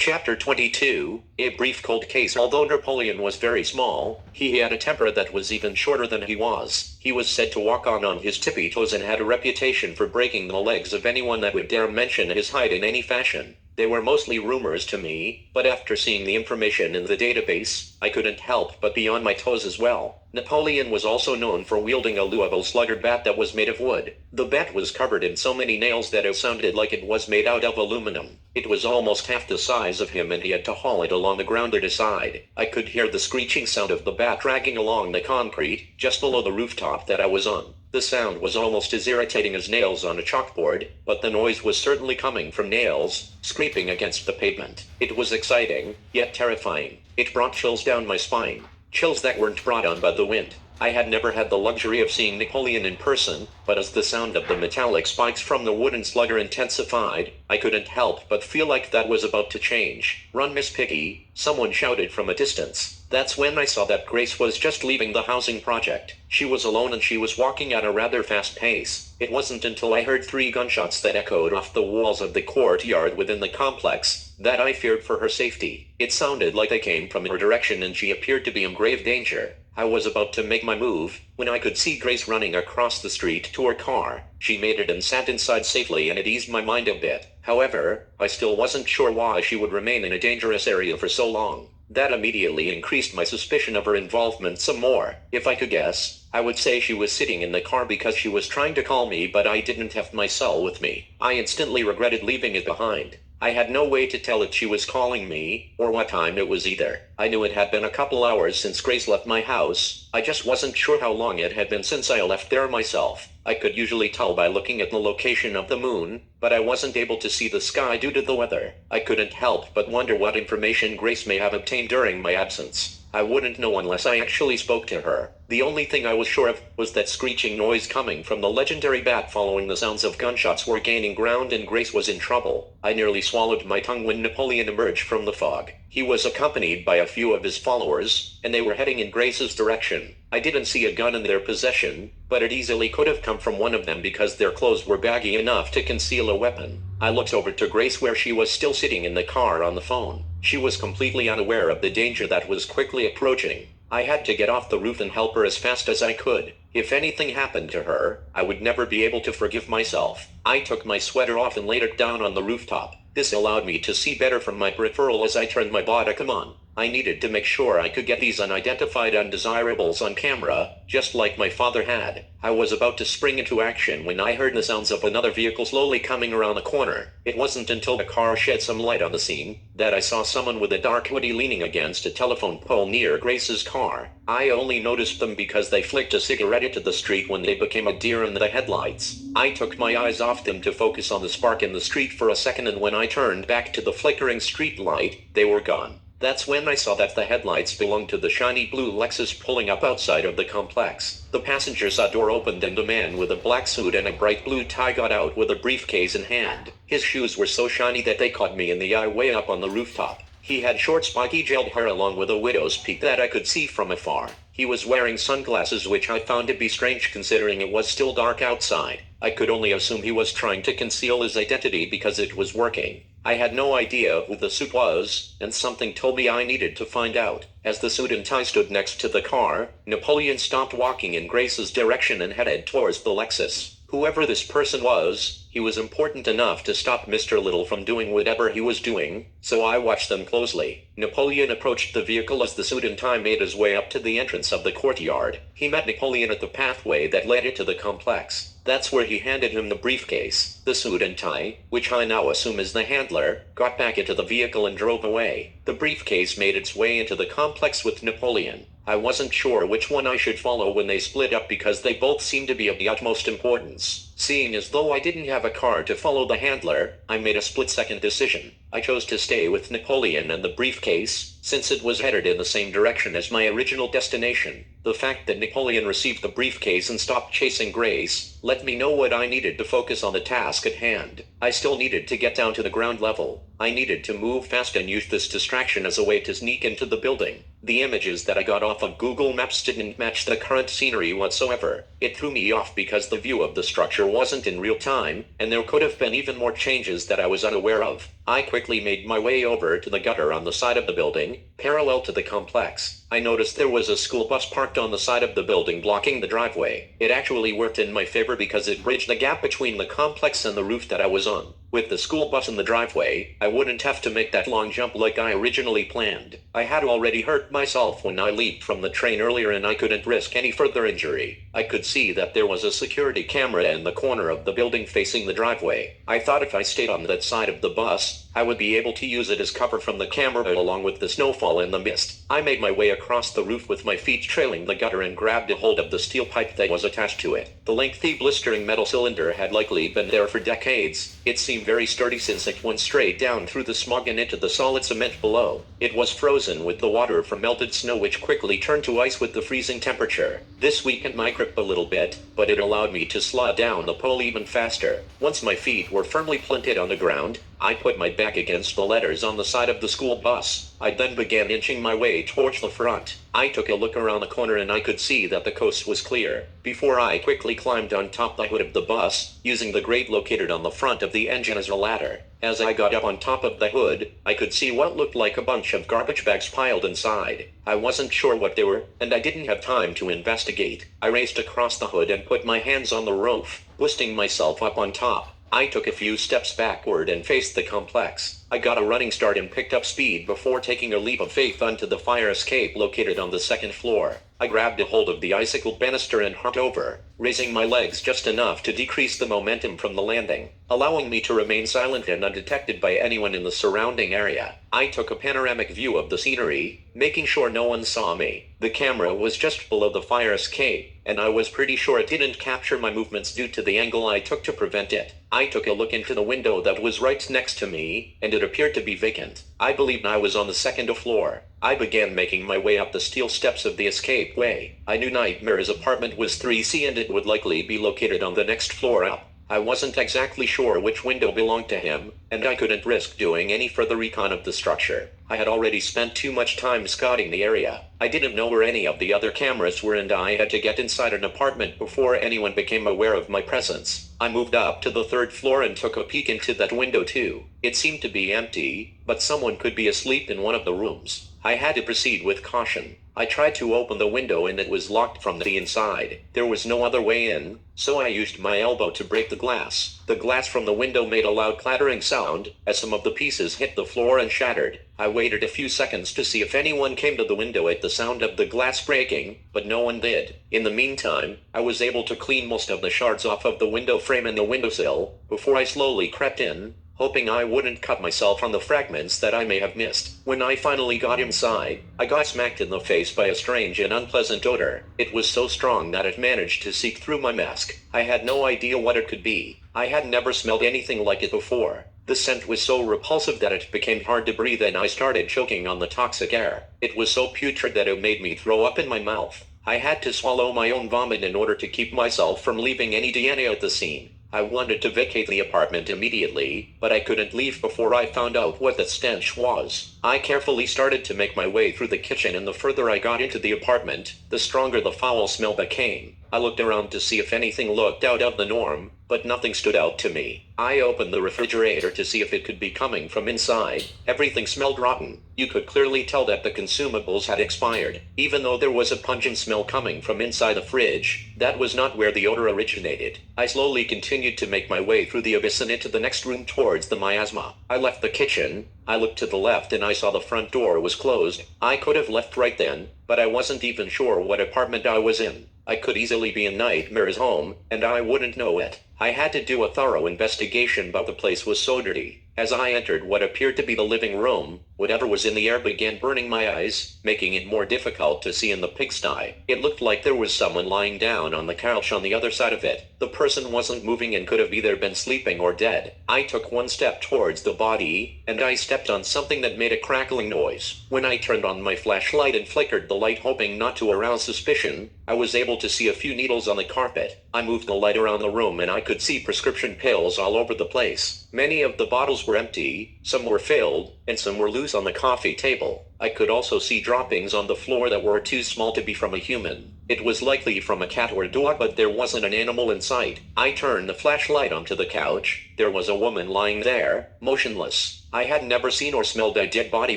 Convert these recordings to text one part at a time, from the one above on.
Chapter 22, A Brief Cold Case. Although Napoleon was very small, he had a temper that was even shorter than he was. He was said to walk on his tippy toes and had a reputation for breaking the legs of anyone that would dare mention his height in any fashion. They were mostly rumors to me, but after seeing the information in the database, I couldn't help but be on my toes as well. Napoleon was also known for wielding a Louisville Slugger bat that was made of wood. The bat was covered in so many nails that it sounded like it was made out of aluminum. It was almost half the size of him and he had to haul it along the ground to decide. I could hear the screeching sound of the bat dragging along the concrete, just below the rooftop that I was on. The sound was almost as irritating as nails on a chalkboard, but the noise was certainly coming from nails, scraping against the pavement. It was exciting, yet terrifying. It brought chills down my spine. Chills that weren't brought on by the wind. I had never had the luxury of seeing Napoleon in person, but as the sound of the metallic spikes from the wooden slugger intensified, I couldn't help but feel like that was about to change. "Run, Miss Piggy," someone shouted from a distance. That's when I saw that Grace was just leaving the housing project. She was alone and she was walking at a rather fast pace. It wasn't until I heard 3 gunshots that echoed off the walls of the courtyard within the complex that I feared for her safety. It sounded like they came from her direction and she appeared to be in grave danger. I was about to make my move when I could see Grace running across the street to her car. She made it and sat inside safely and it eased my mind a bit. However, I still wasn't sure why she would remain in a dangerous area for so long. That immediately increased my suspicion of her involvement some more. If I could guess, I would say she was sitting in the car because she was trying to call me but I didn't have my cell with me. I instantly regretted leaving it behind. I had no way to tell if she was calling me, or what time it was either. I knew it had been a couple hours since Grace left my house. I just wasn't sure how long it had been since I left there myself. I could usually tell by looking at the location of the moon, but I wasn't able to see the sky due to the weather. I couldn't help but wonder what information Grace may have obtained during my absence. I wouldn't know unless I actually spoke to her. The only thing I was sure of was that screeching noise coming from the legendary bat following the sounds of gunshots were gaining ground and Grace was in trouble. I nearly swallowed my tongue when Napoleon emerged from the fog. He was accompanied by a few of his followers, and they were heading in Grace's direction. I didn't see a gun in their possession, but it easily could have come from one of them because their clothes were baggy enough to conceal a weapon. I looked over to Grace where she was still sitting in the car on the phone. She was completely unaware of the danger that was quickly approaching. I had to get off the roof and help her as fast as I could. If anything happened to her, I would never be able to forgive myself. I took my sweater off and laid it down on the rooftop. This allowed me to see better from my peripheral as I turned my body on. I needed to make sure I could get these unidentified undesirables on camera, just like my father had. I was about to spring into action when I heard the sounds of another vehicle slowly coming around the corner. It wasn't until the car shed some light on the scene that I saw someone with a dark hoodie leaning against a telephone pole near Grace's car. I only noticed them because they flicked a cigarette into the street when they became a deer in the headlights. I took my eyes off them to focus on the spark in the street for a second, and when I turned back to the flickering street light, they were gone. That's when I saw that the headlights belonged to the shiny blue Lexus pulling up outside of the complex. The passenger side door opened and a man with a black suit and a bright blue tie got out with a briefcase in hand. His shoes were so shiny that they caught me in the eye way up on the rooftop. He had short spiky gelled hair along with a widow's peak that I could see from afar. He was wearing sunglasses, which I found to be strange considering it was still dark outside. I could only assume he was trying to conceal his identity because it was working. I had no idea who the suit was, and something told me I needed to find out. As the suit and tie stood next to the car, Napoleon stopped walking in Grace's direction and headed towards the Lexus. Whoever this person was, he was important enough to stop Mr. Little from doing whatever he was doing, so I watched them closely. Napoleon approached the vehicle as the suit and tie made his way up to the entrance of the courtyard. He met Napoleon at the pathway that led into the complex. That's where he handed him the briefcase. The suit and tie, which I now assume is the handler, got back into the vehicle and drove away. The briefcase made its way into the complex with Napoleon. I wasn't sure which one I should follow when they split up because they both seemed to be of the utmost importance. Seeing as though I didn't have a car to follow the handler, I made a split-second decision. I chose to stay with Napoleon and the briefcase, since it was headed in the same direction as my original destination. The fact that Napoleon received the briefcase and stopped chasing Grace let me know what I needed to focus on the task at hand. I still needed to get down to the ground level. I needed to move fast and use this distraction as a way to sneak into the building. The images that I got off of Google Maps didn't match the current scenery whatsoever. It threw me off because the view of the structure wasn't in real time, and there could have been even more changes that I was unaware of. I quickly made my way over to the gutter on the side of the building, parallel to the complex. I noticed there was a school bus parked on the side of the building blocking the driveway. It actually worked in my favor because it bridged the gap between the complex and the roof that I was on. With the school bus in the driveway, I wouldn't have to make that long jump like I originally planned. I had already hurt myself when I leaped from the train earlier and I couldn't risk any further injury. I could see that there was a security camera in the corner of the building facing the driveway. I thought if I stayed on that side of the bus, I would be able to use it as cover from the camera along with the snowfall and the mist. I made my way across the roof with my feet trailing the gutter and grabbed a hold of the steel pipe that was attached to it. The lengthy blistering metal cylinder had likely been there for decades. It seemed very sturdy since it went straight down through the smog and into the solid cement below. It was frozen with the water from melted snow which quickly turned to ice with the freezing temperature. This weakened my grip a little bit, but it allowed me to slide down the pole even faster. Once my feet were firmly planted on the ground, I put my back against the letters on the side of the school bus. I then began inching my way towards the front. I took a look around the corner and I could see that the coast was clear. Before I quickly climbed on top the hood of the bus, using the grate located on the front of the engine as a ladder. As I got up on top of the hood, I could see what looked like a bunch of garbage bags piled inside. I wasn't sure what they were, and I didn't have time to investigate. I raced across the hood and put my hands on the roof, lifting myself up on top. I took a few steps backward and faced the complex. I got a running start and picked up speed before taking a leap of faith onto the fire escape located on the second floor. I grabbed a hold of the icicle banister and hopped over, raising my legs just enough to decrease the momentum from the landing, allowing me to remain silent and undetected by anyone in the surrounding area. I took a panoramic view of the scenery, making sure no one saw me. The camera was just below the fire escape, and I was pretty sure it didn't capture my movements due to the angle I took to prevent it. I took a look into the window that was right next to me, and it appeared to be vacant. I believed I was on the second floor. I began making my way up the steel steps of the escape way. I knew Nightmare's apartment was 3C and it would likely be located on the next floor up. I wasn't exactly sure which window belonged to him, and I couldn't risk doing any further recon of the structure. I had already spent too much time scouting the area. I didn't know where any of the other cameras were and I had to get inside an apartment before anyone became aware of my presence. I moved up to the third floor and took a peek into that window too. It seemed to be empty, but someone could be asleep in one of the rooms. I had to proceed with caution. I tried to open the window and it was locked from the inside. There was no other way in, so I used my elbow to break the glass. The glass from the window made a loud clattering sound, as some of the pieces hit the floor and shattered. I waited a few seconds to see if anyone came to the window at the sound of the glass breaking, but no one did. In the meantime, I was able to clean most of the shards off of the window frame and the windowsill, before I slowly crept in, hoping I wouldn't cut myself on the fragments that I may have missed. When I finally got inside, I got smacked in the face by a strange and unpleasant odor. It was so strong that it managed to seep through my mask. I had no idea what it could be. I had never smelled anything like it before. The scent was so repulsive that it became hard to breathe and I started choking on the toxic air. It was so putrid that it made me throw up in my mouth. I had to swallow my own vomit in order to keep myself from leaving any DNA at the scene. I wanted to vacate the apartment immediately, but I couldn't leave before I found out what the stench was. I carefully started to make my way through the kitchen, and the further I got into the apartment, the stronger the foul smell became. I looked around to see if anything looked out of the norm, but nothing stood out to me. I opened the refrigerator to see if it could be coming from inside. Everything smelled rotten. You could clearly tell that the consumables had expired. Even though there was a pungent smell coming from inside the fridge, that was not where the odor originated. I slowly continued to make my way through the abyss and into the next room towards the miasma. I left the kitchen. I looked to the left and I saw the front door was closed. I could have left right then, but I wasn't even sure what apartment I was in. I could easily be in Nightmare's home, and I wouldn't know it. I had to do a thorough investigation, but the place was so dirty. As I entered what appeared to be the living room, whatever was in the air began burning my eyes, making it more difficult to see in the pigsty. It looked like there was someone lying down on the couch on the other side of it. The person wasn't moving and could have either been sleeping or dead. I took one step towards the body, and I stepped on something that made a crackling noise. When I turned on my flashlight and flickered the light hoping not to arouse suspicion, I was able to see a few needles on the carpet. I moved the light around the room and I could see prescription pills all over the place. Many of the bottles were empty, some were filled, and some were loose shoes on the coffee table. I could also see droppings on the floor that were too small to be from a human. It was likely from a cat or dog, but there wasn't an animal in sight. I turned the flashlight onto the couch. There was a woman lying there, motionless. I had never seen or smelled a dead body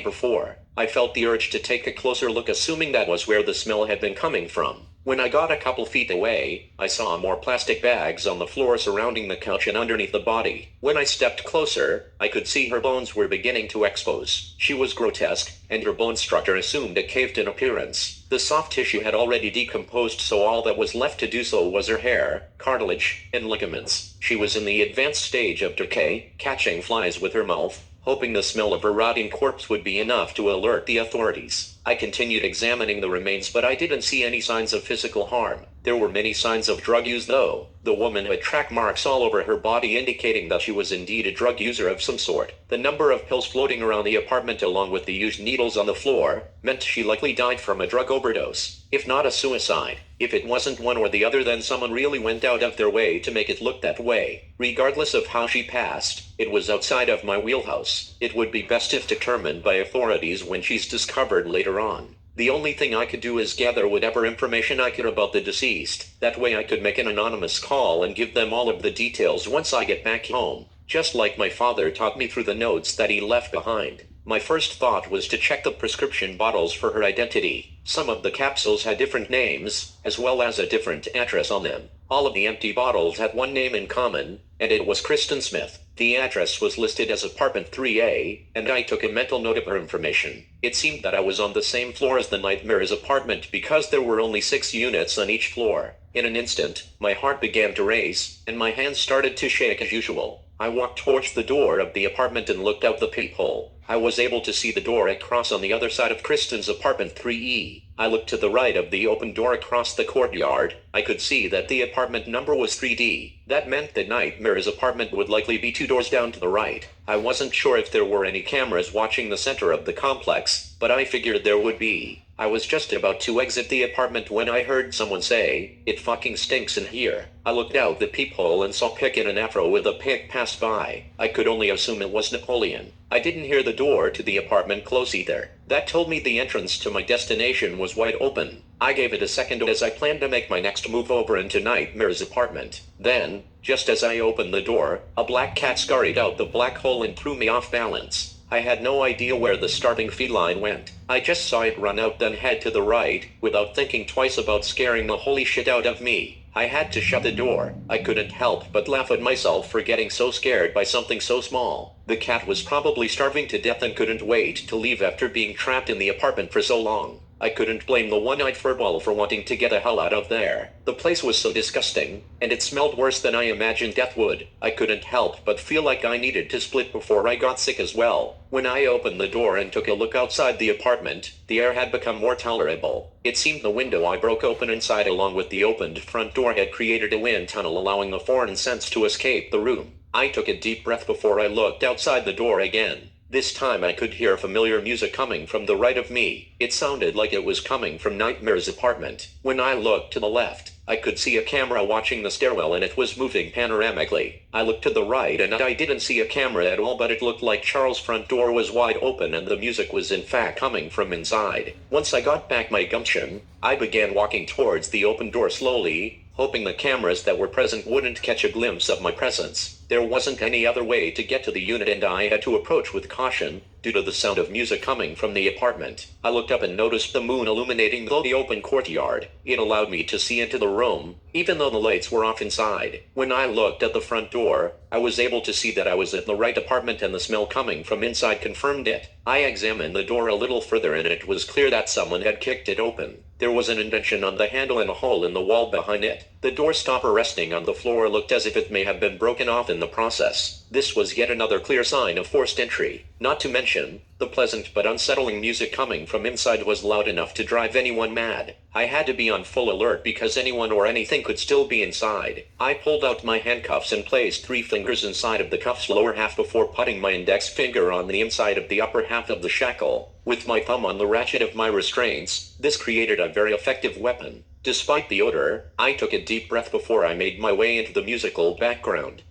before. I felt the urge to take a closer look, assuming that was where the smell had been coming from. When I got a couple feet away, I saw more plastic bags on the floor surrounding the couch and underneath the body. When I stepped closer, I could see her bones were beginning to expose. She was grotesque, and her bone structure assumed a caved-in appearance. The soft tissue had already decomposed, so all that was left to do so was her hair, cartilage, and ligaments. She was in the advanced stage of decay, catching flies with her mouth, hoping the smell of her rotting corpse would be enough to alert the authorities. I continued examining the remains, but I didn't see any signs of physical harm. There were many signs of drug use, though. The woman had track marks all over her body, indicating that she was indeed a drug user of some sort. The number of pills floating around the apartment, along with the used needles on the floor, meant she likely died from a drug overdose, if not a suicide. If it wasn't one or the other, then someone really went out of their way to make it look that way. Regardless of how she passed, it was outside of my wheelhouse. It would be best if determined by authorities when she's discovered later on. The only thing I could do is gather whatever information I could about the deceased. That way I could make an anonymous call and give them all of the details once I get back home, just like my father taught me through the notes that he left behind. My first thought was to check the prescription bottles for her identity. Some of the capsules had different names, as well as a different address on them. All of the empty bottles had one name in common, and it was Kristen Smith. The address was listed as apartment 3A, and I took a mental note of her information. It seemed that I was on the same floor as the Nightmare's apartment because there were only 6 units on each floor. In an instant, my heart began to race, and my hands started to shake as usual. I walked towards the door of the apartment and looked out the peephole. I was able to see the door across on the other side of Kristen's apartment 3E. I looked to the right of the open door across the courtyard. I could see that the apartment number was 3D. That meant that Nightmare's apartment would likely be 2 doors down to the right. I wasn't sure if there were any cameras watching the center of the complex, but I figured there would be. I was just about to exit the apartment when I heard someone say, "It fucking stinks in here." I looked out the peephole and saw Pick in an afro with a pick pass by. I could only assume it was Napoleon. I didn't hear the door to the apartment close either. That told me the entrance to my destination was wide open. I gave it a second as I planned to make my next move over into Nightmare's apartment. Then, just as I opened the door, a black cat scurried out the black hole and threw me off balance. I had no idea where the starving feline went. I just saw it run out, then head to the right, without thinking twice about scaring the holy shit out of me. I had to shut the door. I couldn't help but laugh at myself for getting so scared by something so small. The cat was probably starving to death and couldn't wait to leave after being trapped in the apartment for so long. I couldn't blame the one-eyed furball for wanting to get the hell out of there. The place was so disgusting, and it smelled worse than I imagined death would. I couldn't help but feel like I needed to split before I got sick as well. When I opened the door and took a look outside the apartment, the air had become more tolerable. It seemed the window I broke open inside along with the opened front door had created a wind tunnel, allowing the foreign scents to escape the room. I took a deep breath before I looked outside the door again. This time I could hear familiar music coming from the right of me. It sounded like it was coming from Nightmare's apartment. When I looked to the left, I could see a camera watching the stairwell and it was moving panoramically. I looked to the right and I didn't see a camera at all, but it looked like Charles' front door was wide open and the music was in fact coming from inside. Once I got back my gumption, I began walking towards the open door slowly, hoping the cameras that were present wouldn't catch a glimpse of my presence. There wasn't any other way to get to the unit and I had to approach with caution, due to the sound of music coming from the apartment. I looked up and noticed the moon illuminating the open courtyard. It allowed me to see into the room, even though the lights were off inside. When I looked at the front door, I was able to see that I was in the right apartment and the smell coming from inside confirmed it. I examined the door a little further and it was clear that someone had kicked it open. There was an indentation on the handle and a hole in the wall behind it. The door stopper resting on the floor looked as if it may have been broken off in the process. This was yet another clear sign of forced entry. Not to mention, the pleasant but unsettling music coming from inside was loud enough to drive anyone mad. I had to be on full alert because anyone or anything could still be inside. I pulled out my handcuffs and placed 3 fingers inside of the cuff's lower half before putting my index finger on the inside of the upper half of the shackle. With my thumb on the ratchet of my restraints, this created a very effective weapon. Despite the odor, I took a deep breath before I made my way into the musical background.